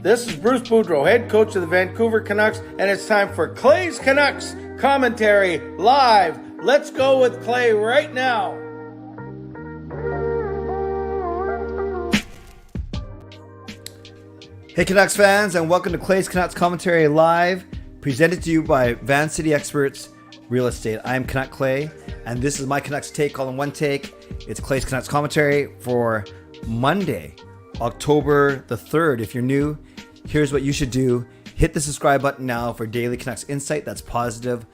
This is Bruce Boudreau, head coach of the Vancouver Canucks, and it's time for Clay's Canucks commentary live. Let's go with Clay right now. Hey Canucks fans, and welcome to Clay's Canucks commentary live, presented to you by Van City Experts Real Estate. I am Canuck Clay, and this is my Canucks take, all in one take. It's Clay's Canucks commentary for Monday, October the 3rd. If you're new, here's what you should do. Hit the subscribe button now for daily Canucks insight that's positive,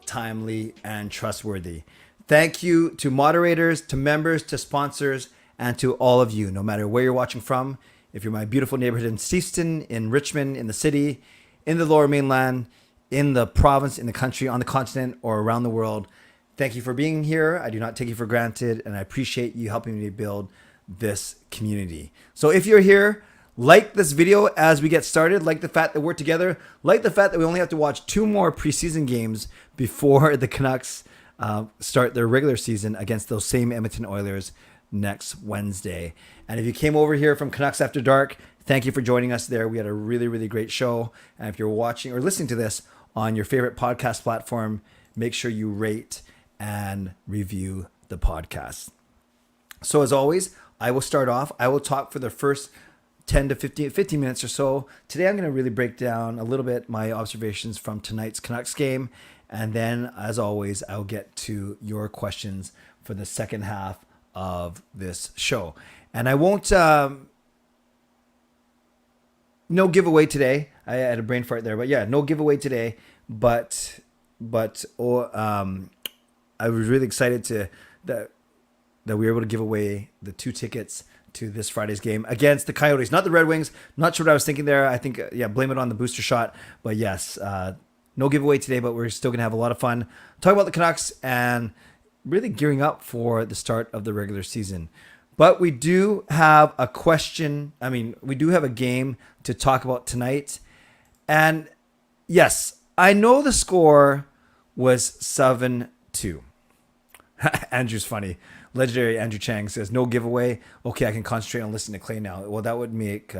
timely, and trustworthy. Thank you to moderators, to members, to sponsors, and to all of you, no matter where you're watching from. If you're my beautiful neighborhood in Steveston, in Richmond, in the city, in the Lower Mainland, in the province, in the country, on the continent, or around the world, thank you for being here. I do not take you for granted, and I appreciate you helping me build this community. So if you're here, like this video as we get started, like the fact that we're together, like the fact that we only have to watch 2 more preseason games before the Canucks start their regular season against those same Edmonton Oilers next Wednesday. And if you came over here from Canucks After Dark, thank you for joining us there. We had a really, really great show. And if you're watching or listening to this on your favorite podcast platform, make sure you rate and review the podcast. So as always, I will start off. I will talk for the first 10 to 15 minutes or so. Today, I'm going to really break down a little bit my observations from tonight's Canucks game. And then, as always, I'll get to your questions for the second half of this show. And I won't, no giveaway today. I had a brain fart there, but yeah, no giveaway today. But I was really excited that we were able to give away the 2 tickets to this Friday's game against the Coyotes, not the Red Wings. Not sure what I was thinking there. I think, blame it on the booster shot. But yes, no giveaway today, but we're still going to have a lot of fun. Talk about the Canucks and really gearing up for the start of the regular season. But we do have a question. We do have a game to talk about tonight. And yes, I know the score was 7-2. Andrew's funny. Legendary Andrew Chang says, no giveaway. Okay, I can concentrate on listening to Clay now. Well, that would make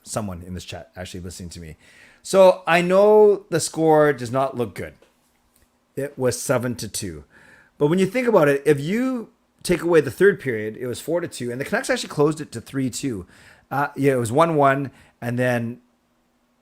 someone in this chat actually listening to me. So I know the score does not look good. It was 7-2. But when you think about it, if you take away the third period, it was 4-2. And the Canucks actually closed it to 3-2. It was 1-1. And then,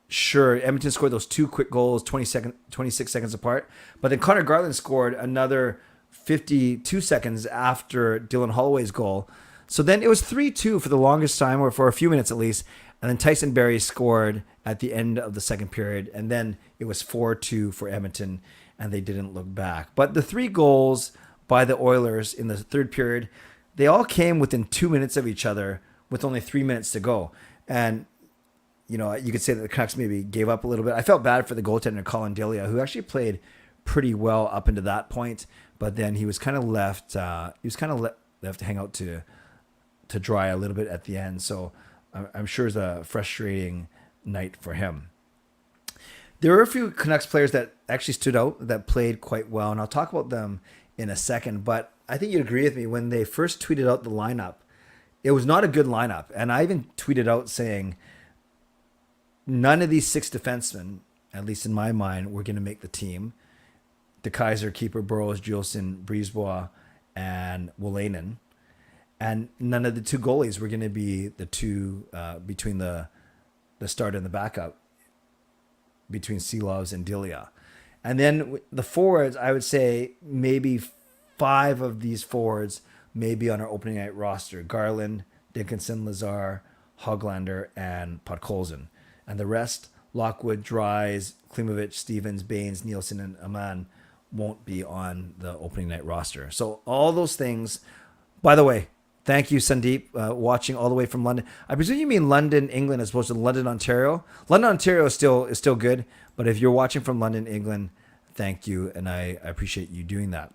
sure, Edmonton scored those 2 quick goals, 26 seconds apart. But then Connor Garland scored another 52 seconds after Dylan Holloway's goal. So then it was 3-2 for the longest time, or for a few minutes at least. And then Tyson Barrie scored at the end of the second period. And then it was 4-2 for Edmonton, and they didn't look back. But the 3 goals by the Oilers in the third period, they all came within 2 minutes of each other with only 3 minutes to go. And, you could say that the Canucks maybe gave up a little bit. I felt bad for the goaltender, Colin Delia, who actually played pretty well up into that point. But then he was kind of left. Left to hang out to dry a little bit at the end. So I'm sure it's a frustrating night for him. There were a few Canucks players that actually stood out, that played quite well, and I'll talk about them in a second. But I think you'd agree with me, when they first tweeted out the lineup, it was not a good lineup. And I even tweeted out saying, none of these 6 defensemen, at least in my mind, were going to make the team. De Kaiser, Keeper, Burrows, Juleson, Brisebois, and Wolanin. And none of the 2 goalies were going to be the 2 between the start and the backup, between Seelovs and Delia. And then the forwards, I would say maybe 5 of these forwards may be on our opening night roster: Garland, Dickinson, Lazar, Hoglander, and Podkolzin. And the rest, Lockwood, Dries, Klimovich, Stevens, Baines, Nielsen, and Aman, won't be on the opening night roster. So all those things. By the way, thank you, Sandeep, watching all the way from London. I presume you mean London, England, as opposed to London, Ontario. London, Ontario is still good, but if you're watching from London, England, thank you, and I appreciate you doing that.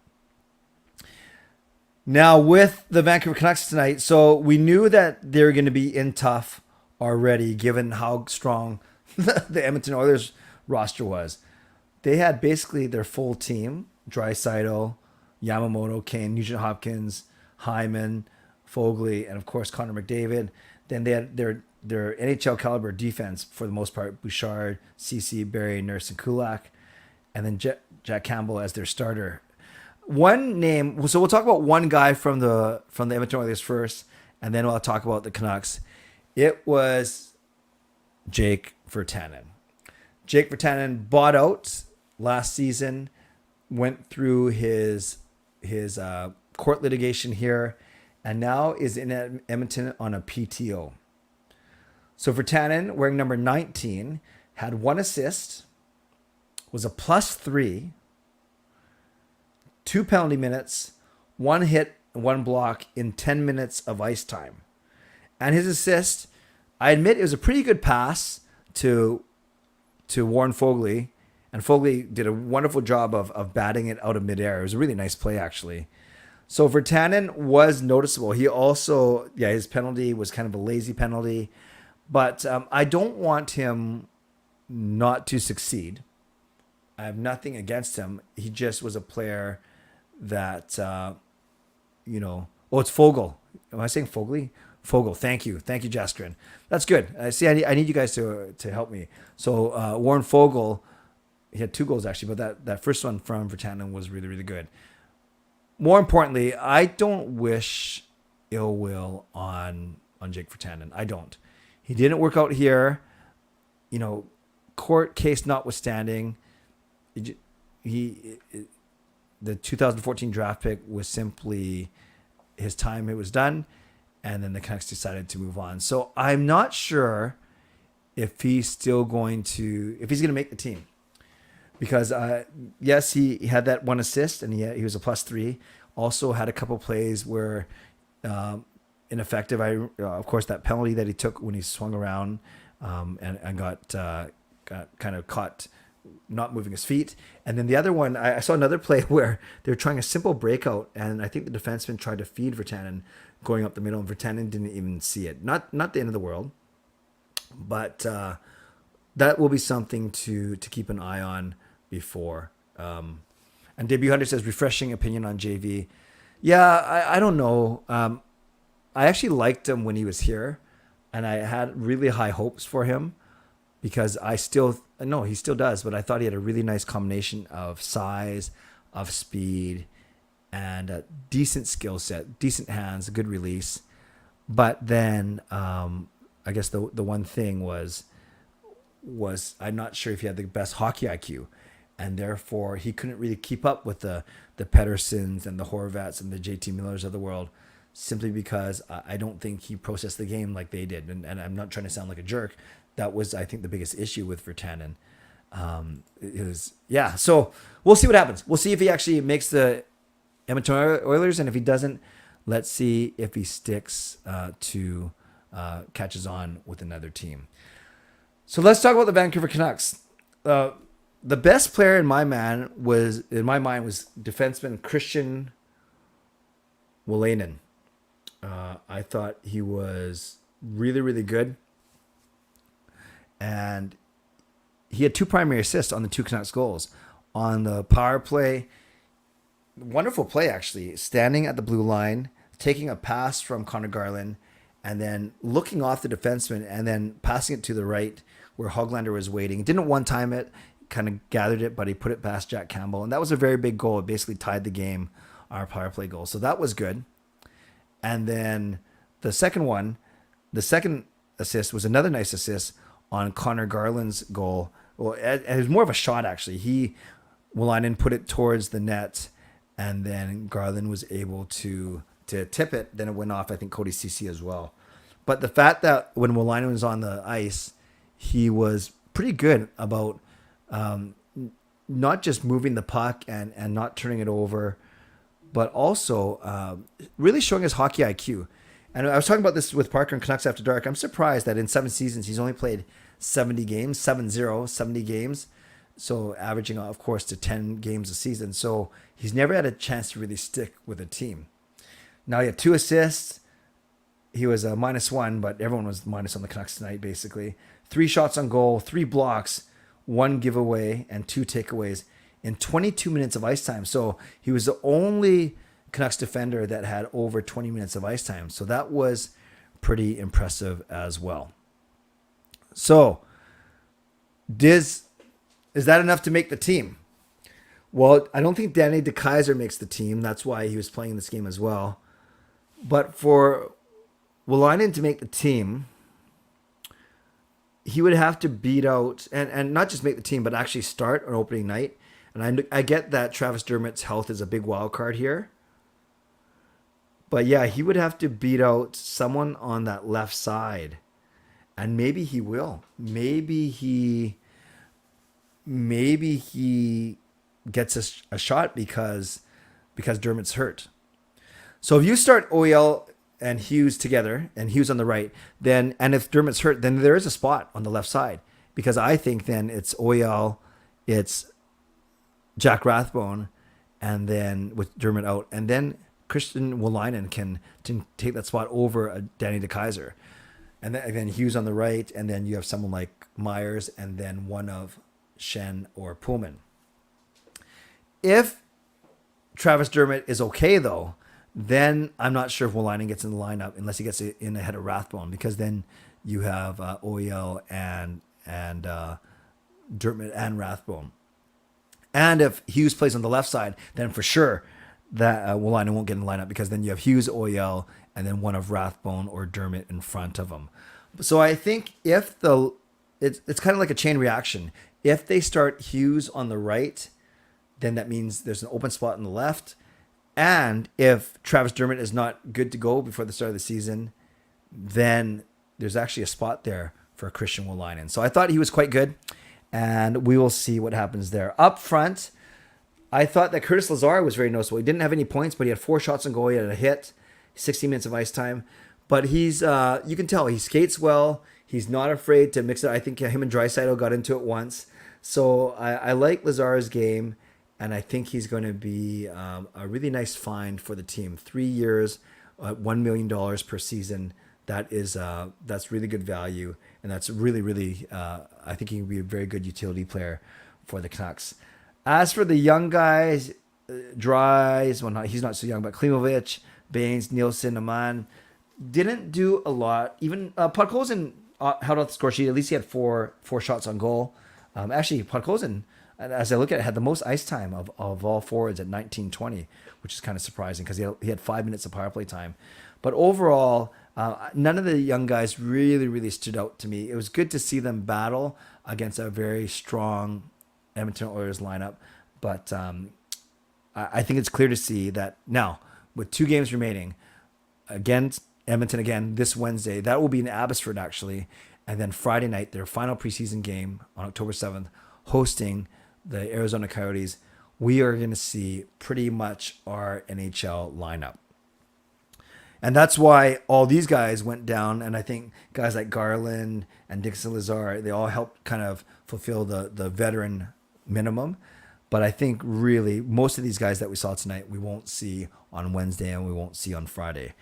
Now, with the Vancouver Canucks tonight, so we knew that they're going to be in tough already, given how strong the Edmonton Oilers roster was. They had basically their full team: Draisaitl, Yamamoto, Kane, Nugent Hopkins, Hyman, Fogley, and of course Connor McDavid. Then they had their their NHL caliber defense for the most part. Bouchard, CC, Barry, Nurse, and Kulak, and then Jack Campbell as their starter. One name. So we'll talk about one guy from the Edmonton Oilers first, and then I'll talk about the Canucks. It was Jake Virtanen. Jake Virtanen bought out last season, went through his court litigation here, and now is in Edmonton on a PTO. So Virtanen, wearing number 19, had 1 assist, was a +3, 2 penalty minutes, 1 hit, 1 block in 10 minutes of ice time. And his assist, I admit it was a pretty good pass to Warren Foegele, and Foegele did a wonderful job of batting it out of midair. It was a really nice play, actually. So Virtanen was noticeable. He also, his penalty was kind of a lazy penalty, but I don't want him not to succeed. I have nothing against him. He just was a player that, it's Foegele. Am I saying Foegele? Foegele. Thank you, Jaskrin. That's good. See, I need you guys to help me. So Warren Foegele, he had 2 goals actually, but that first one from Virtanen was really, really good. More importantly, I don't wish ill will on Jake Virtanen. I don't. He didn't work out here. Court case notwithstanding, the 2014 draft pick was simply his time. It was done, and then the Canucks decided to move on. So I'm not sure if he's going to make the team. Because, yes, he had that 1 assist, and he was a +3. Also had a couple plays where ineffective. Of course, that penalty that he took when he swung around and got kind of caught not moving his feet. And then the other one, I saw another play where they were trying a simple breakout, and I think the defenseman tried to feed Virtanen going up the middle, and Virtanen didn't even see it. Not the end of the world, but that will be something to keep an eye on before. And Debut Hunter says, refreshing opinion on JV. Yeah, I don't know. I actually liked him when he was here, and I had really high hopes for him because he still does, but I thought he had a really nice combination of size, of speed, and a decent skill set, decent hands, a good release. But then I guess the one thing was I'm not sure if he had the best hockey IQ, and therefore he couldn't really keep up with the Petterssons and the Horvats and the JT Millers of the world, simply because I don't think he processed the game like they did. And I'm not trying to sound like a jerk. That was, I think, the biggest issue with Virtanen. So we'll see what happens. We'll see if he actually makes the Edmonton Oilers, and if he doesn't, let's see if he sticks to catches on with another team. So let's talk about the Vancouver Canucks. The best player in my mind was defenseman Christian Wolanin. I thought he was really, really good. And he had 2 primary assists on the 2 Canucks goals. On the power play, wonderful play actually, standing at the blue line, taking a pass from Connor Garland, and then looking off the defenseman and then passing it to the right where Hoglander was waiting. Didn't one-time it, kind of gathered it, but he put it past Jack Campbell. And that was a very big goal. It basically tied the game, our power play goal. So that was good. And then the second assist was another nice assist on Connor Garland's goal. Well, it was more of a shot, actually. Wolanin put it towards the net, and then Garland was able to tip it. Then it went off, I think, Cody CC as well. But the fact that when Wolanin was on the ice, he was pretty good about not just moving the puck and not turning it over, but also really showing his hockey IQ. And I was talking about this with Parker and Canucks After Dark. I'm surprised that in 7 seasons, he's only played 70 games, 70 games. So averaging, of course, to 10 games a season. So he's never had a chance to really stick with a team. Now he had 2 assists. He was a -1, but everyone was minus on the Canucks tonight, basically. 3 shots on goal, 3 blocks, 1 giveaway, and 2 takeaways in 22 minutes of ice time. So he was the only Canucks defender that had over 20 minutes of ice time. So that was pretty impressive as well. So, is that enough to make the team? Well, I don't think Danny DeKeyser makes the team. That's why he was playing this game as well. But for Wolainen to make the team, he would have to beat out, and not just make the team, but actually start on opening night. And I get that Travis Dermott's health is a big wild card here. But yeah, he would have to beat out someone on that left side. And maybe he will. Maybe he gets a shot because Dermot's hurt. So if you start OEL and Hughes together, and Hughes on the right, then, and if Dermot's hurt, then there is a spot on the left side, because I think then it's OEL, it's Jack Rathbone, and then with Dermot out, and then Christian Wolainen can take that spot over Danny DeKeyser, and then Hughes on the right, and then you have someone like Myers, and then one of Shen or Pullman. If Travis Dermott is okay though, then I'm not sure if Wolainen gets in the lineup unless he gets in ahead of Rathbone, because then you have OEL and Dermott and Rathbone. And if Hughes plays on the left side, then for sure that Wolainen won't get in the lineup, because then you have Hughes, OEL, and then one of Rathbone or Dermott in front of him. So I think if it's kind of like a chain reaction. If they start Hughes on the right, then that means there's an open spot on the left. And if Travis Dermott is not good to go before the start of the season, then there's actually a spot there for Christian Wolainen. So I thought he was quite good, and we will see what happens there. Up front, I thought that Curtis Lazar was very noticeable. He didn't have any points, but he had 4 shots on goal. He had a hit, 60 minutes of ice time. But he's, you can tell, he skates well. He's not afraid to mix it. I think him and Draisaitl got into it once. So I like Lazar's game. And I think he's going to be a really nice find for the team. 3 years, $1 million per season. That's really good value, and that's really I think he can be a very good utility player for the Canucks. As for the young guys, Dries, he's not so young, but Klimovich, Baines, Nielsen, Aman didn't do a lot. Even Podkolzin held out the score sheet. At least he had four shots on goal. Actually, Podkolzin, as I look at it, had the most ice time of all forwards at 19:20, which is kind of surprising because he had 5 minutes of power play time. But overall, none of the young guys really stood out to me. It was good to see them battle against a very strong Edmonton Oilers lineup. But I think it's clear to see that now, with 2 games remaining, against Edmonton again this Wednesday, that will be in Abbotsford actually. And then Friday night, their final preseason game on October 7th, hosting the Arizona Coyotes. We are going to see pretty much our NHL lineup. And that's why all these guys went down. And I think guys like Garland and Dixon Lazar, they all helped kind of fulfill the veteran minimum. But I think really most of these guys that we saw tonight, we won't see on Wednesday and we won't see on Friday.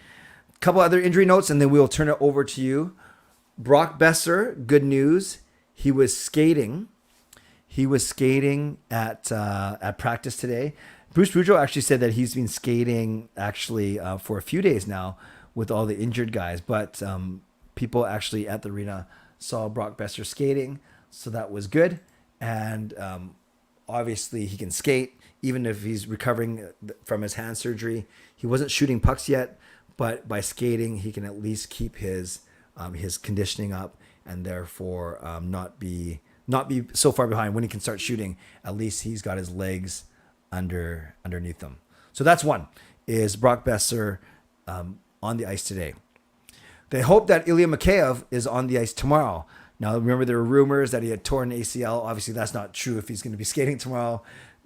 A couple other injury notes, and then we'll turn it over to you. Brock Besser, good news. He was skating. At practice today. Bruce Boudreau actually said that he's been skating actually for a few days now with all the injured guys. But people actually at the arena saw Brock Besser skating, so that was good. And obviously he can skate, even if he's recovering from his hand surgery. He wasn't shooting pucks yet, but by skating he can at least keep his conditioning up, and therefore not be so far behind. When he can start shooting, at least he's got his legs underneath them. So that's one, is Brock Besser on the ice today. They hope that Ilya Mikheyev is on the ice tomorrow. Now, remember, there were rumors that he had torn ACL. Obviously, that's not true if he's going to be skating tomorrow.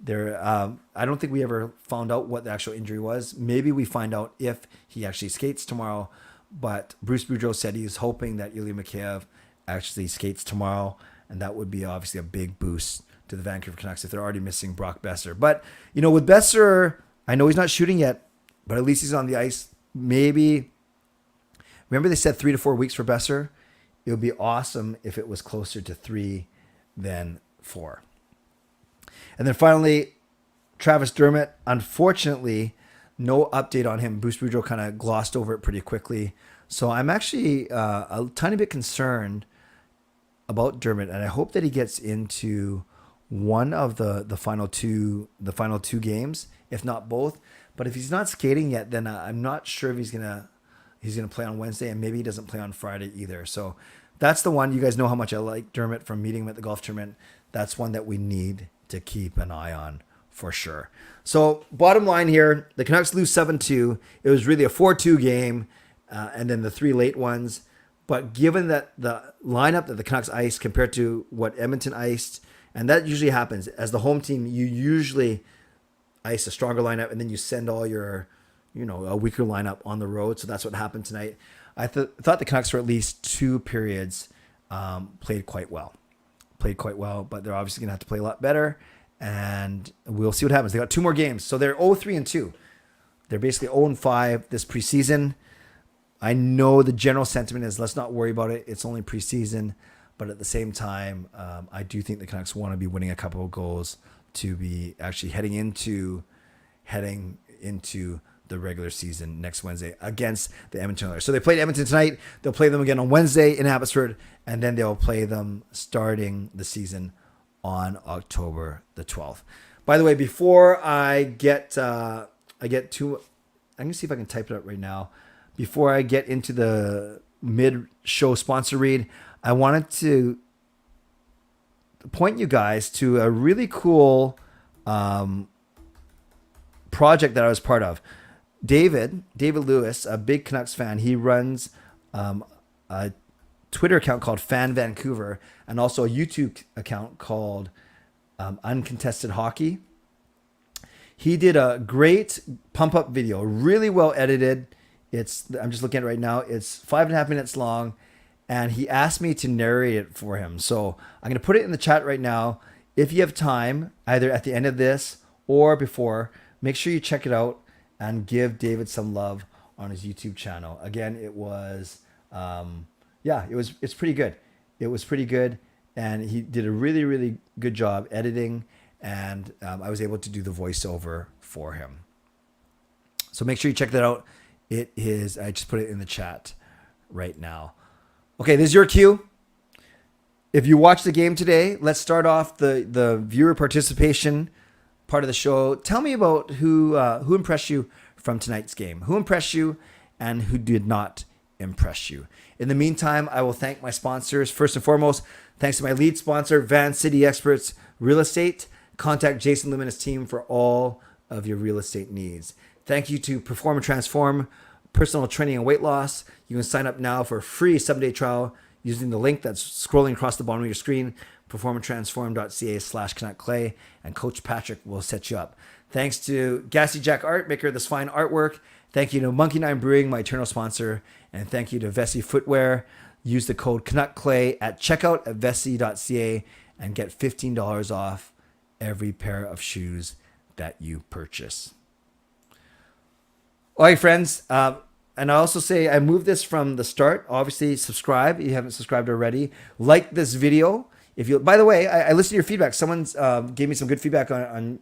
I don't think we ever found out what the actual injury was. Maybe we find out if he actually skates tomorrow. But Bruce Boudreau said he was hoping that Ilya Mikheyev actually skates tomorrow. And that would be obviously a big boost to the Vancouver Canucks if they're already missing Brock Besser. But, with Besser, I know he's not shooting yet, but at least he's on the ice. Maybe, remember they said 3 to 4 weeks for Besser? It would be awesome if it was closer to 3 than 4. And then finally, Travis Dermott. Unfortunately, no update on him. Bruce Boudreau kind of glossed over it pretty quickly. So I'm actually a tiny bit concerned about Dermot, and I hope that he gets into one of the final two games, if not both. But if he's not skating yet, then I'm not sure if he's gonna play on Wednesday, and maybe he doesn't play on Friday either. So that's the one. You guys know how much I like Dermot from meeting him at the golf tournament. That's one that we need to keep an eye on for sure. So bottom line here, the Canucks lose 7-2. It was really a 4-2 game, and then the 3 late ones. But given that the lineup that the Canucks iced compared to what Edmonton iced, and that usually happens as the home team, you usually ice a stronger lineup and then you send all your, a weaker lineup on the road. So that's what happened tonight. I thought the Canucks for at least 2 periods played quite well, but they're obviously going to have to play a lot better, and we'll see what happens. They got 2 more games. So they're 0-3-2. They're basically 0-5 this preseason. I know the general sentiment is let's not worry about it. It's only preseason. But at the same time, I do think the Canucks want to be winning a couple of goals to be actually heading into the regular season next Wednesday against the Edmonton Oilers. So they played Edmonton tonight. They'll play them again on Wednesday in Abbotsford, and then they'll play them starting the season on October the 12th. By the way, before I get to, I'm gonna see if I can type it up right now. Before I get into the mid-show sponsor read, I wanted to point you guys to a really cool project that I was part of. David Lewis, a big Canucks fan, he runs a Twitter account called Fan Vancouver and also a YouTube account called Uncontested Hockey. He did a great pump-up video, really well edited. I'm just looking at it right now. It's 5.5 minutes long, and he asked me to narrate it for him. So I'm going to put it in the chat right now. If you have time, either at the end of this or before, make sure you check it out and give David some love on his YouTube channel. Again, it's pretty good. It was pretty good, and he did a really, really good job editing, and I was able to do the voiceover for him. So make sure you check that out. It is, I just put it in the chat right now. Okay, this is your cue. If you watched the game today, let's start off the viewer participation part of the show. Tell me about who impressed you from tonight's game. Who impressed you and who did not impress you. In the meantime, I will thank my sponsors. First and foremost, thanks to my lead sponsor, Van City Experts Real Estate. Contact Jason Lim and his team for all of your real estate needs. Thank you to Perform and Transform Personal Training and Weight Loss. You can sign up now for a free 7-day trial using the link that's scrolling across the bottom of your screen, performandtransform.ca/CanuckClay, and Coach Patrick will set you up. Thanks to Gassy Jack Art, maker of this fine artwork. Thank you to Monkey Nine Brewing, my eternal sponsor. And thank you to Vessi Footwear. Use the code CanuckClay at checkout at vessi.ca and get $15 off every pair of shoes that you purchase. All right, friends. And I also say I moved this from the start. Obviously, subscribe if you haven't subscribed already. Like this video. By the way, I listened to your feedback. Someone's gave me some good feedback on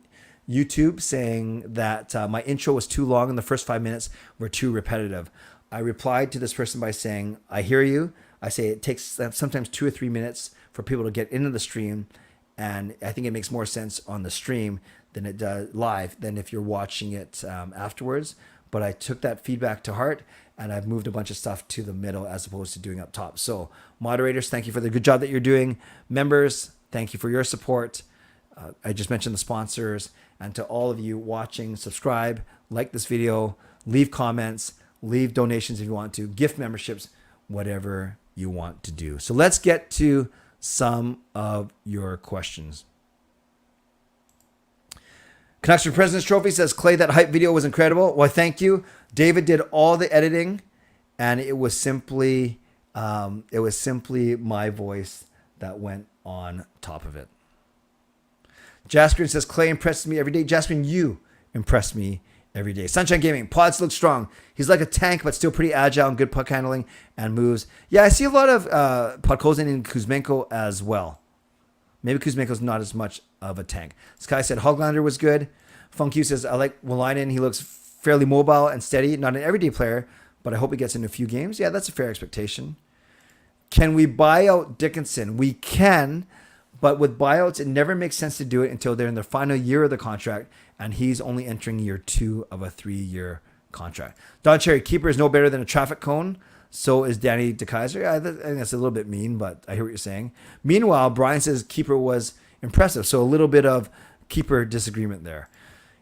YouTube saying that my intro was too long and the first 5 minutes were too repetitive. I replied to this person by saying, I hear you. I say it takes sometimes 2 or 3 minutes for people to get into the stream. And I think it makes more sense on the stream than it does live than if you're watching it afterwards. But I took that feedback to heart, and I've moved a bunch of stuff to the middle as opposed to doing up top. So moderators, thank you for the good job that you're doing. Members, thank you for your support. I just mentioned the sponsors. And to all of you watching, subscribe, like this video, leave comments, leave donations if you want to, gift memberships, whatever you want to do. So let's get to some of your questions. Canucks for President's Trophy says, Clay, that hype video was incredible. Well, thank you. David did all the editing, and it was simply my voice that went on top of it. Jaspian says, Clay impresses me every day. Jaspian, you impress me every day. Sunshine Gaming, Pods look strong. He's like a tank, but still pretty agile and good puck handling and moves. Yeah, I see a lot of Podkolzin and Kuzmenko as well. Maybe Kuzmenko's not as much of a tank. Sky said Hoglander was good. Funkyu says, I like Wolainen. He looks fairly mobile and steady. Not an everyday player, but I hope he gets in a few games. Yeah, that's a fair expectation. Can we buy out Dickinson? We can, but with buyouts, it never makes sense to do it until they're in their final year of the contract, and he's only entering year 2 of a 3-year contract. Don Cherry, keeper is no better than a traffic cone. So is Danny DeKaiser. I think that's a little bit mean, but I hear what you're saying. Meanwhile, Brian says keeper was impressive. So a little bit of keeper disagreement there.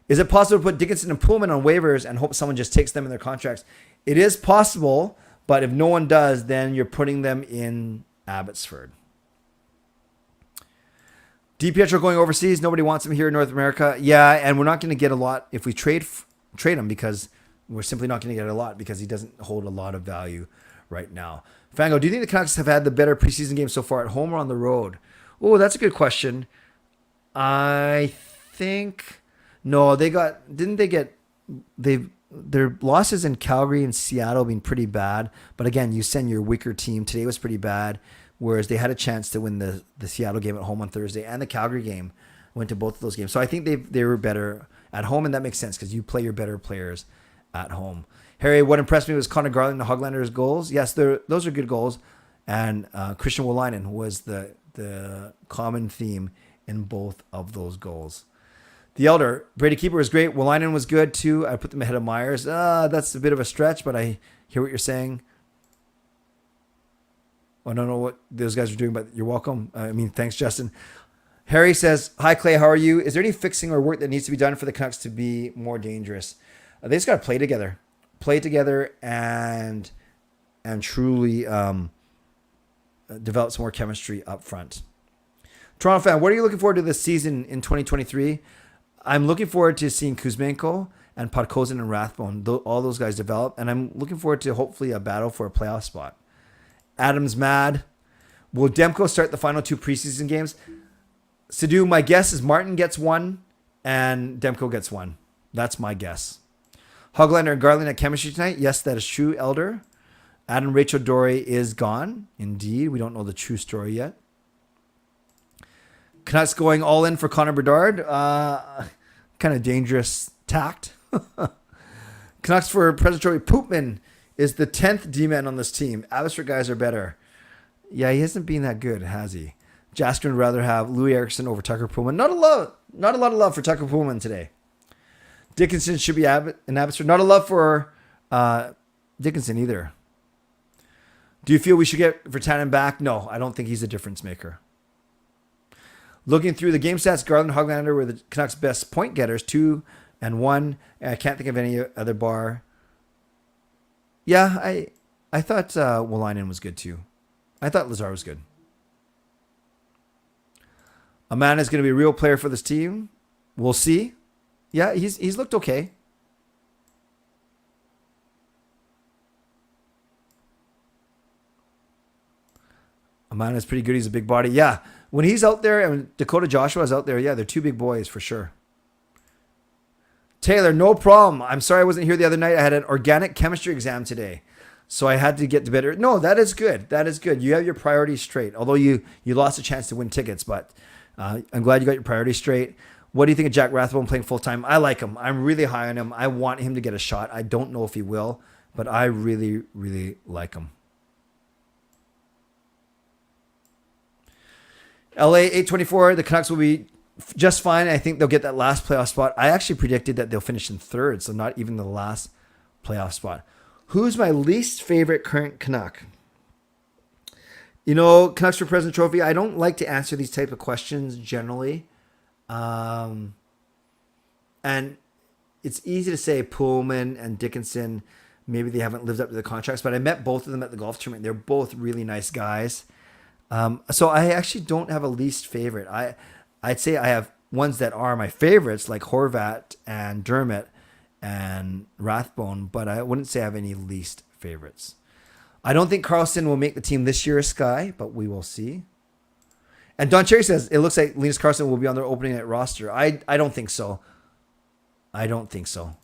Is it possible to put Dickinson and Pullman on waivers and hope someone just takes them in their contracts? It is possible, but if no one does, then you're putting them in Abbotsford. DiPietro going overseas. Nobody wants him here in North America. Yeah, and we're not going to get a lot if we trade him, because we're simply not going to get a lot because he doesn't hold a lot of value right now. Fango, do you think the Canucks have had the better preseason game so far at home or on the road? Oh, that's a good question. I think no. Their losses in Calgary and Seattle being pretty bad. But again, you send your weaker team. Today was pretty bad, whereas they had a chance to win the Seattle game at home on Thursday and the Calgary game. Went to both of those games, so I think they were better at home, and that makes sense because you play your better players at home. Harry, what impressed me was Connor Garland and Hoglander's goals. Yes, those are good goals. And Christian Wolainen was the common theme in both of those goals. The Elder, Brady Keeper was great. Wolainen was good too. I put them ahead of Myers. That's a bit of a stretch, but I hear what you're saying. I don't know what those guys are doing, but you're welcome. Thanks, Justin. Harry says, hi, Clay, how are you? Is there any fixing or work that needs to be done for the Canucks to be more dangerous? They just got to play together and truly develop some more chemistry up front. Toronto fan, what are you looking forward to this season in 2023? I'm looking forward to seeing Kuzmenko and Podkolzin and Rathbone, all those guys develop, and I'm looking forward to hopefully a battle for a playoff spot. Adam's mad. Will Demko start the final 2 preseason games? Sidhu, my guess is Martin gets 1 and Demko gets 1. That's my guess. Hoglander and Garland at chemistry tonight. Yes, that is true, Elder. Adam Rachel Dory is gone. Indeed. We don't know the true story yet. Canucks going all in for Connor Bedard. Kind of dangerous tact. Canucks for President Trophy. Poopman is the 10th D-man on this team. Abbotsford guys are better. Yeah, he hasn't been that good, has he? Jasker would rather have Louis Eriksson over Tucker Pullman. Not a lot of love for Tucker Pullman today. Dickinson should be in Abbotsford. Not a love for Dickinson either. Do you feel we should get Virtanen back? No, I don't think he's a difference maker. Looking through the game stats, Garland and Hoglander were the Canucks' best point getters, 2 and 1. I can't think of any other bar. Yeah, I thought Wolainen was good too. I thought Lazar was good. Amanda is going to be a real player for this team. We'll see. Yeah, he's looked okay. Amanda's pretty good. He's a big body. Yeah, when he's out there and Dakota Joshua's out there, yeah, they're 2 big boys for sure. Taylor, no problem. I'm sorry I wasn't here the other night. I had an organic chemistry exam today, so I had to get to bed. No, that is good. That is good. You have your priorities straight. Although you lost a chance to win tickets, but I'm glad you got your priorities straight. What do you think of Jack Rathbone playing full-time? I like him. I'm really high on him. I want him to get a shot. I don't know if he will, but I really, really like him. LA 824, the Canucks will be just fine. I think they'll get that last playoff spot. I actually predicted that they'll finish in 3rd, so not even the last playoff spot. Who's my least favorite current Canuck? Canucks for President Trophy, I don't like to answer these type of questions generally. And it's easy to say Pullman and Dickinson, maybe they haven't lived up to the contracts, but I met both of them at the golf tournament. They're both really nice guys. So I actually don't have a least favorite. I'd say I have ones that are my favorites, like Horvat and Dermot and Rathbone, but I wouldn't say I have any least favorites. I don't think Carlson will make the team this year, Sky, but we will see. And Don Cherry says, it looks like Linus Carlson will be on their opening night roster. I don't think so. I don't think so.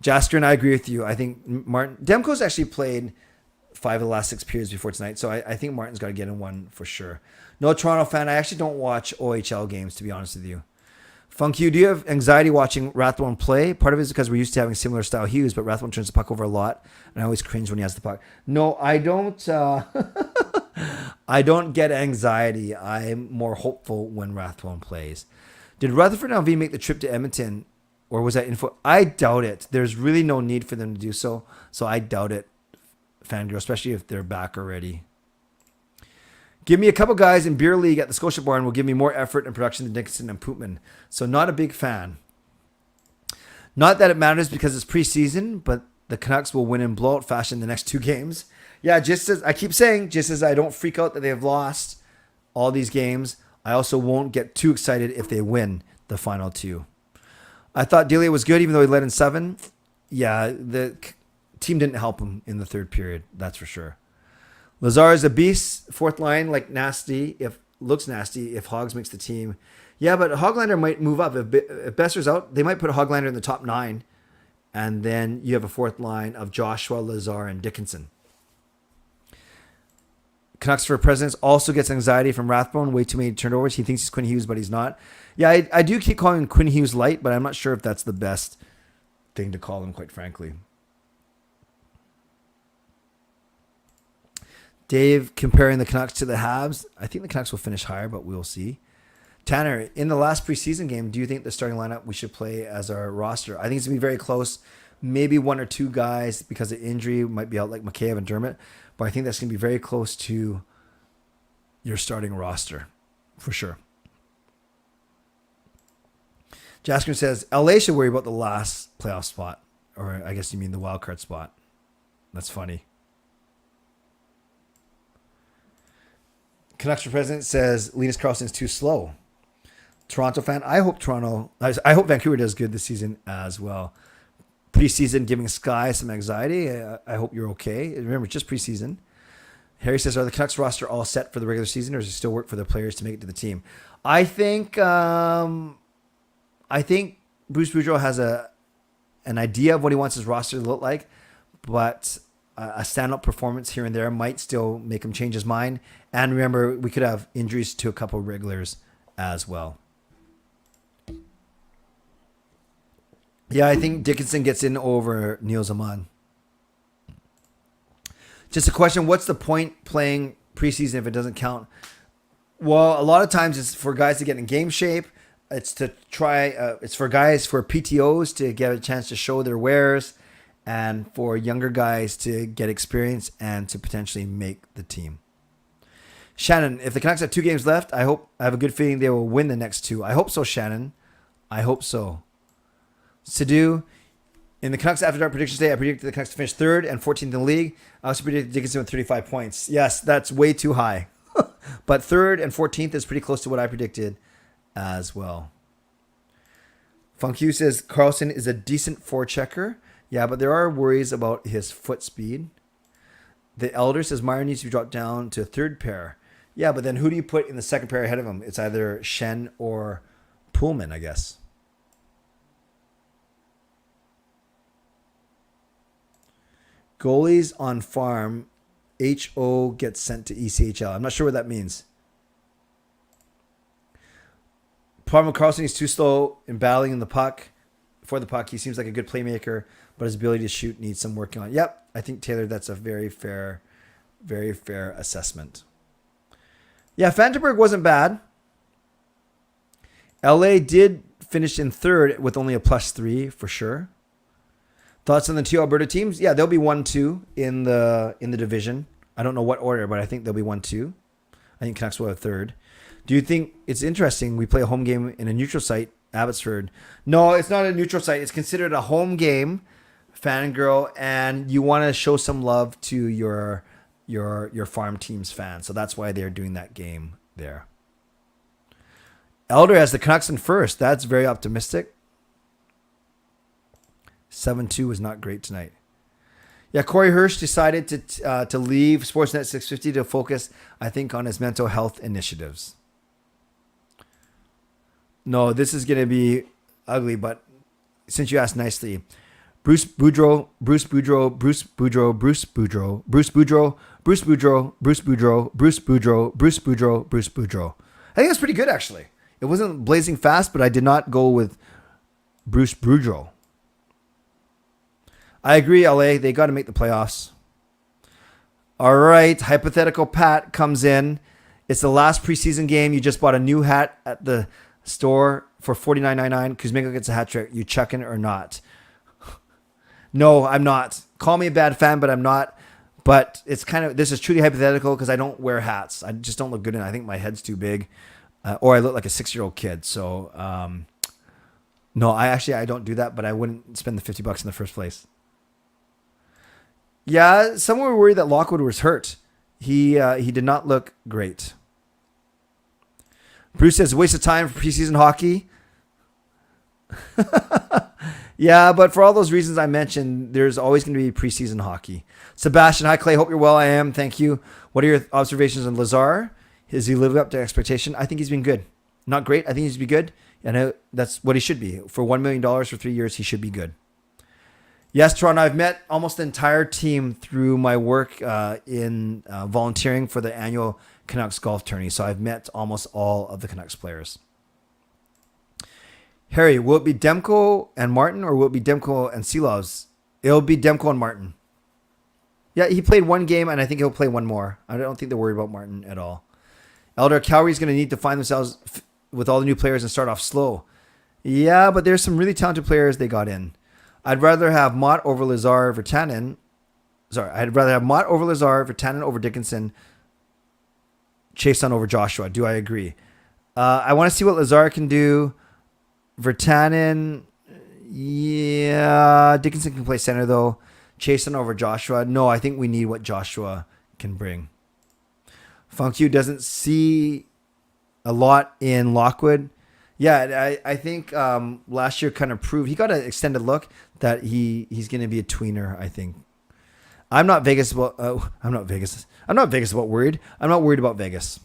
Jasker and I agree with you. I think Martin Demko's actually played 5 of the last 6 periods before tonight, so I think Martin's got to get in one for sure. No Toronto fan. I actually don't watch OHL games, to be honest with you. Funk you, do you have anxiety watching Rathbone play? Part of it is because we're used to having similar style hues, but Rathbone turns the puck over a lot, and I always cringe when he has the puck. No, I don't. I don't get anxiety. I'm more hopeful when Rathbone plays. Did Rutherford and Alvin make the trip to Edmonton, or was that info? I doubt it. There's really no need for them to do so, so I doubt it, Fangirl, especially if they're back already. Give me a couple guys in beer league at the Scotia Barn will give me more effort and production than Dickinson and Pootman. So not a big fan. Not that it matters because it's preseason, but the Canucks will win in blowout fashion the next 2 games. Yeah, just as I keep saying, just as I don't freak out that they have lost all these games, I also won't get too excited if they win the final 2. I thought Delia was good even though he led in 7. Yeah, the team didn't help him in the third period, that's for sure. Lazar is a beast. Fourth line, nasty. Looks nasty if Hogs makes the team. Yeah, but Hoglander might move up. If Besser's out, they might put Hoglander in the top 9. And then you have a fourth line of Joshua, Lazar, and Dickinson. Canucks for Presidents also gets anxiety from Rathbone. Way too many turnovers. He thinks he's Quinn Hughes, but he's not. Yeah, I do keep calling him Quinn Hughes light, but I'm not sure if that's the best thing to call him, quite frankly. Dave comparing the Canucks to the Habs. I think the Canucks will finish higher, but we'll see. Tanner, in the last preseason game, do you think the starting lineup we should play as our roster? I think it's going to be very close. Maybe 1 or 2 guys because of injury might be out like Mikheyev and Dermot. But I think that's going to be very close to your starting roster for sure. Jasker says, LA should worry about the last playoff spot. Or I guess you mean the wild card spot. That's funny. Canucks for President says Linus Karlsson's too slow. Toronto fan, I hope Vancouver does good this season as well. Preseason giving Sky some anxiety. I hope you're okay. Remember, just preseason. Harry says, are the Canucks roster all set for the regular season, or does it still work for the players to make it to the team? I think Bruce Boudreau has an idea of what he wants his roster to look like, but a stand-up performance here and there might still make him change his mind. And remember, we could have injuries to a couple of regulars as well. Yeah, I think Dickinson gets in over Neil Zaman. Just a question, what's the point playing preseason if it doesn't count? Well, a lot of times it's for guys to get in game shape. It's to try. It's for guys, for PTOs to get a chance to show their wares, and for younger guys to get experience and to potentially make the team. Shannon, if the Canucks have 2 games left, I have a good feeling they will win the next 2. I hope so, Shannon. I hope so. Sidhu, in the Canucks After Dark predictions day, I predicted the Canucks to finish 3rd and 14th in the league. I also predicted Dickinson with 35 points. Yes, that's way too high. But 3rd and 14th is pretty close to what I predicted as well. Funk Hugh says Karlsson is a decent forechecker. Yeah, but there are worries about his foot speed. The Elder says Meyer needs to be dropped down to a 3rd pair. Yeah, but then who do you put in the 2nd pair ahead of him? It's either Shen or Pullman, I guess. Goalies on farm, HO gets sent to ECHL. I'm not sure what that means. Problem with Karlsson, he's too slow in battling in the puck. For the puck, he seems like a good playmaker, but his ability to shoot needs some working on. Yep, I think, Taylor, that's a very fair assessment. Yeah, Vandenberg wasn't bad. LA did finish in 3rd with only a +3 for sure. Thoughts on the 2 Alberta teams? Yeah, they'll be 1-2 in the division. I don't know what order, but I think they'll be 1-2. I think Canucks will have 3rd. Do you think it's interesting we play a home game in a neutral site, Abbotsford? No, it's not a neutral site. It's considered a home game, Fangirl, and you want to show some love to your farm team's fans. So that's why they're doing that game there. Elder has the Canucks in 1st. That's very optimistic. 7-2 was not great tonight. Yeah, Corey Hirsch decided to leave Sportsnet 650 to focus, I think, on his mental health initiatives. No, this is going to be ugly, but since you asked nicely, Bruce Boudreau. I think that's pretty good, actually. It wasn't blazing fast, but I did not go with Bruce Boudreau. I agree, LA. They got to make the playoffs. All right. Hypothetical Pat comes in. It's the last preseason game. You just bought a new hat at the store for $49.99. Kuzmenko gets a hat trick. You chucking it or not? No, I'm not. Call me a bad fan, but I'm not. But it's kind of, this is truly hypothetical because I don't wear hats. I just don't look good in it. I think my head's too big. Or I look like a 6-year-old kid. So, no, I don't do that, but I wouldn't spend the $50 in the first place. Yeah, some were worried that Lockwood was hurt. He did not look great. Bruce says, waste of time for preseason hockey. Yeah, but for all those reasons I mentioned, there's always going to be preseason hockey. Sebastian, hi Clay, hope you're well. I am, thank you. What are your observations on Lazar? Has he lived up to expectation? I think he's been good. Not great, I think he's been good. And that's what he should be. For $1 million for 3 years, he should be good. Yes, Toronto, I've met almost the entire team through my work in volunteering for the annual Canucks golf tourney. So I've met almost all of the Canucks players. Harry, will it be Demko and Martin or will it be Demko and Silovs? It'll be Demko and Martin. Yeah, he played one game and I think he'll play one more. I don't think they're worried about Martin at all. Elder, Calgary's going to need to find themselves with all the new players and start off slow. Yeah, but there's some really talented players they got in. I'd rather have Mott over Lazar Virtanen. I'd rather have Mott over Lazar, Virtanen over Dickinson, Chason over Joshua. Do I agree? I want to see what Lazar can do. Virtanen, yeah. Dickinson can play center, though. Chason over Joshua. No, I think we need what Joshua can bring. Funk you doesn't see a lot in Lockwood. Yeah, I think last year kind of proved he got an extended look that he's going to be a tweener. I think. I'm not Vegas about worried. I'm not worried about Vegas.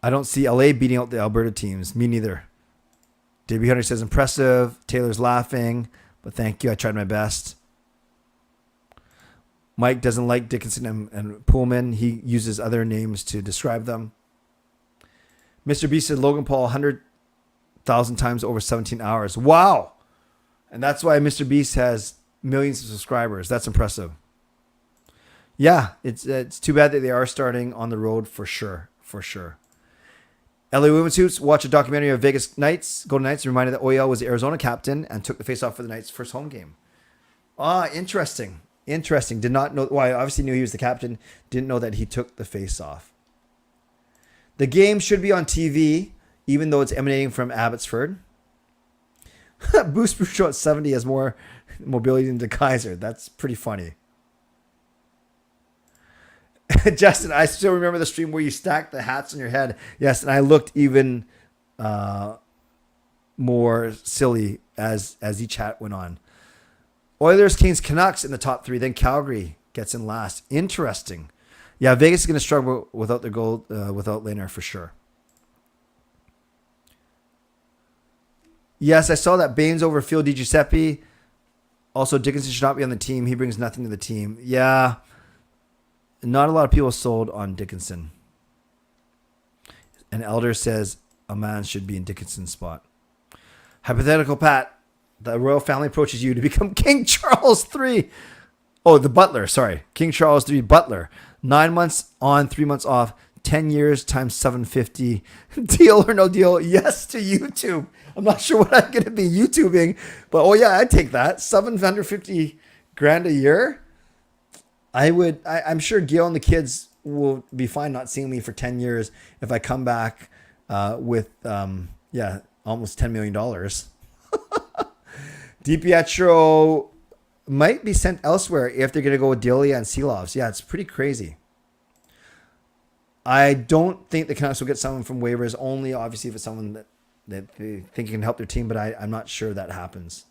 I don't see LA beating out the Alberta teams. Me neither. JB Hunter says impressive. Taylor's laughing, but thank you. I tried my best. Mike doesn't like Dickinson and Pullman. He uses other names to describe them. Mr. B said Logan Paul 100,000 times over 17 hours. Wow. And that's why Mr. Beast has millions of subscribers. That's impressive. Yeah, it's too bad that they are starting on the road for sure. For sure. LA Women's Hoops watch a documentary of Vegas Knights, Golden Knights, reminded that OEL was the Arizona captain and took the faceoff for the Knights' first home game. Interesting. Interesting. Did not know. Well, I obviously knew he was the captain. Didn't know that he took the faceoff. The game should be on TV, even though it's emanating from Abbotsford. Boost Bruce at 70 has more mobility than DeKaiser. That's pretty funny. Justin, I still remember the stream where you stacked the hats on your head. Yes, and I looked even more silly as each hat went on. Oilers, Kings, Canucks in the top 3. Then Calgary gets in last. Interesting. Yeah, Vegas is going to struggle without their goal, without Lehner for sure. Yes, I saw that Baines over Phil DiGiuseppe. Also, Dickinson should not be on the team. He brings nothing to the team. Yeah, not a lot of people sold on Dickinson. And Elder says a man should be in Dickinson's spot. Hypothetical Pat. The royal family approaches you to become King Charles III. Oh, the butler. Sorry. King Charles III butler. 9 months on, 3 months off. 10 years times 750. Deal or no deal? Yes to YouTube. I'm not sure what I'm going to be YouTubing, but oh yeah, I'd take that. 750 grand a year. I'm sure Gail and the kids will be fine not seeing me for 10 years if I come back with almost $10 million. DiPietro might be sent elsewhere if they're going to go with Delia and Silovs. Yeah, it's pretty crazy. I don't think the Canucks will get someone from waivers, only obviously if it's someone that they think can help their team, but I'm not sure that happens.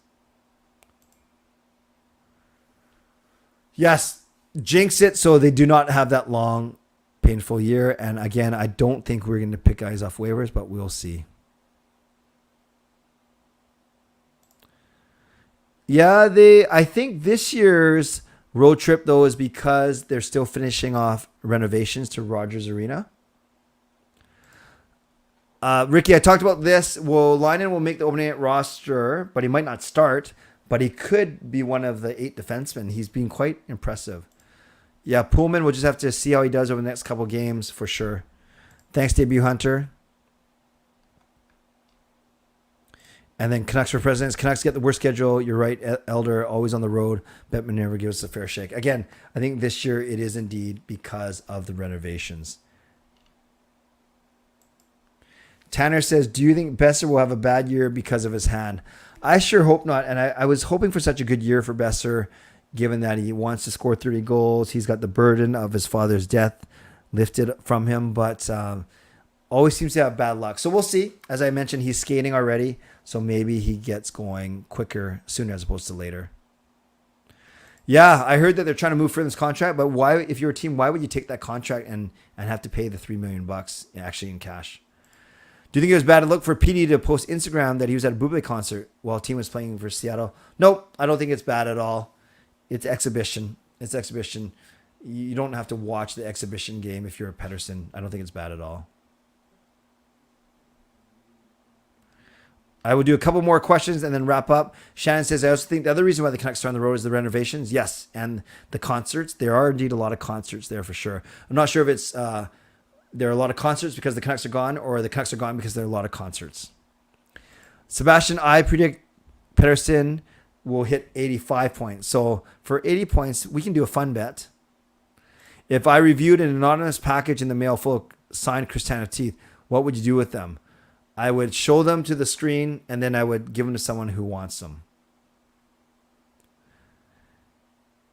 Yes, jinx it so they do not have that long, painful year. And again, I don't think we're going to pick guys off waivers, but we'll see. Yeah, I think this year's road trip, though, is because they're still finishing off renovations to Rogers Arena. Ricky, I talked about this. Well, Linen will make the opening night roster, but he might not start. But he could be one of the 8 defensemen. He's been quite impressive. Yeah, Pullman, we'll just have to see how he does over the next couple games for sure. Thanks, Debut Hunter. And then Canucks for presidents. Canucks get the worst schedule. You're right, Elder, always on the road. Bettman never gives us a fair shake. Again, I think this year it is indeed because of the renovations. Tanner says, do you think Besser will have a bad year because of his hand? I sure hope not. And I was hoping for such a good year for Besser, given that he wants to score 30 goals. He's got the burden of his father's death lifted from him, but always seems to have bad luck. So we'll see. As I mentioned, he's skating already, so maybe he gets going quicker, sooner as opposed to later. Yeah, I heard that they're trying to move for this contract, but why, if you're a team, why would you take that contract and have to pay the $3 million actually in cash? Do you think it was bad to look for PD to post Instagram that he was at a Buble concert while team was playing for Seattle? Nope, I don't think it's bad at all. It's exhibition. It's exhibition. You don't have to watch the exhibition game if you're a Pedersen. I don't think it's bad at all. I will do a couple more questions and then wrap up. Shannon says, I also think the other reason why the Canucks are on the road is the renovations. Yes, and the concerts. There are indeed a lot of concerts there for sure. I'm not sure if it's there are a lot of concerts because the Canucks are gone, or the Canucks are gone because there are a lot of concerts. Sebastian, I predict Pedersen will hit 85 points. So for 80 points, we can do a fun bet. If I reviewed an anonymous package in the mail full of signed Cristana teeth, what would you do with them? I would show them to the screen, and then I would give them to someone who wants them.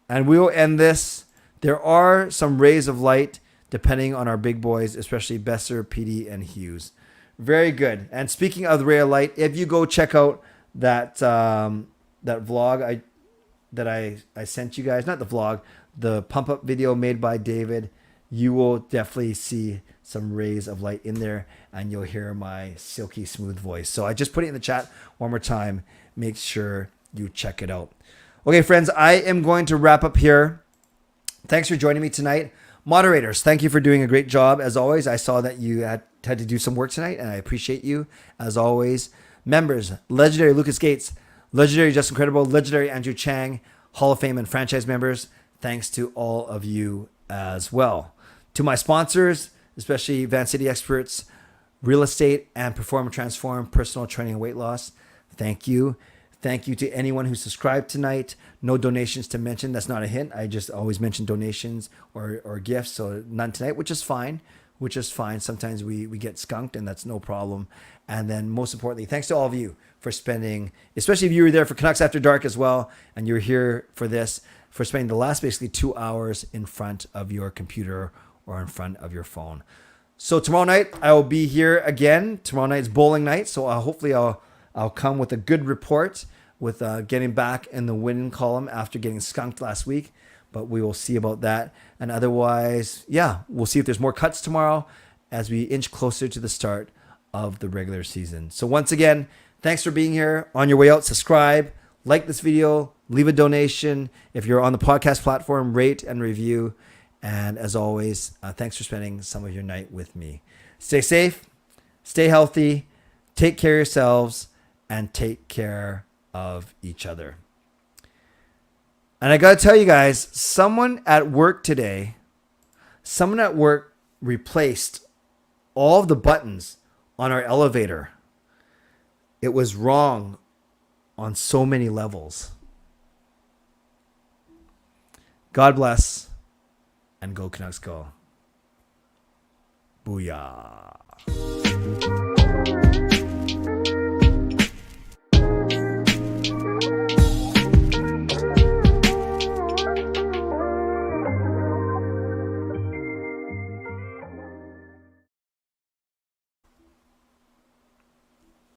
And we will end this. There are some rays of light depending on our big boys, especially Besser, PD, and Hughes. Very good. And speaking of the ray of light, if you go check out that that vlog that I sent you guys, not the vlog, the pump-up video made by David, you will definitely see some rays of light in there, and you'll hear my silky smooth voice. So I just put it in the chat one more time. Make sure you check it out. Okay, friends, I am going to wrap up here. Thanks for joining me tonight. Moderators, thank you for doing a great job. As always, I saw that you had to do some work tonight, and I appreciate you, as always. Members, legendary Lucas Gates, legendary Justin Credible, legendary Andrew Chang, Hall of Fame and franchise members, thanks to all of you as well. To my sponsors, especially Van City Experts, Real Estate, and Perform and Transform, Personal Training and Weight Loss, thank you. Thank you to anyone who subscribed tonight. No donations to mention. That's not a hint. I just always mention donations or gifts, so none tonight, which is fine. Sometimes we get skunked, and that's no problem. And then most importantly, thanks to all of you for spending, especially if you were there for Canucks After Dark as well, and you're here for this, for spending the last basically 2 hours in front of your computer or in front of your phone. So tomorrow night, I will be here again. Tomorrow night is bowling night, so hopefully I'll come with a good report with getting back in the winning column after getting skunked last week. But we will see about that. And otherwise, yeah, we'll see if there's more cuts tomorrow as we inch closer to the start of the regular season. So once again, thanks for being here. On your way out, subscribe, like this video, leave a donation. If you're on the podcast platform, rate and review. And as always, thanks for spending some of your night with me. Stay safe, stay healthy, take care of yourselves, and take care of each other. And I got to tell you guys, someone at work replaced all of the buttons on our elevator. It was wrong on so many levels. God bless, and go Canucks go. Booyah.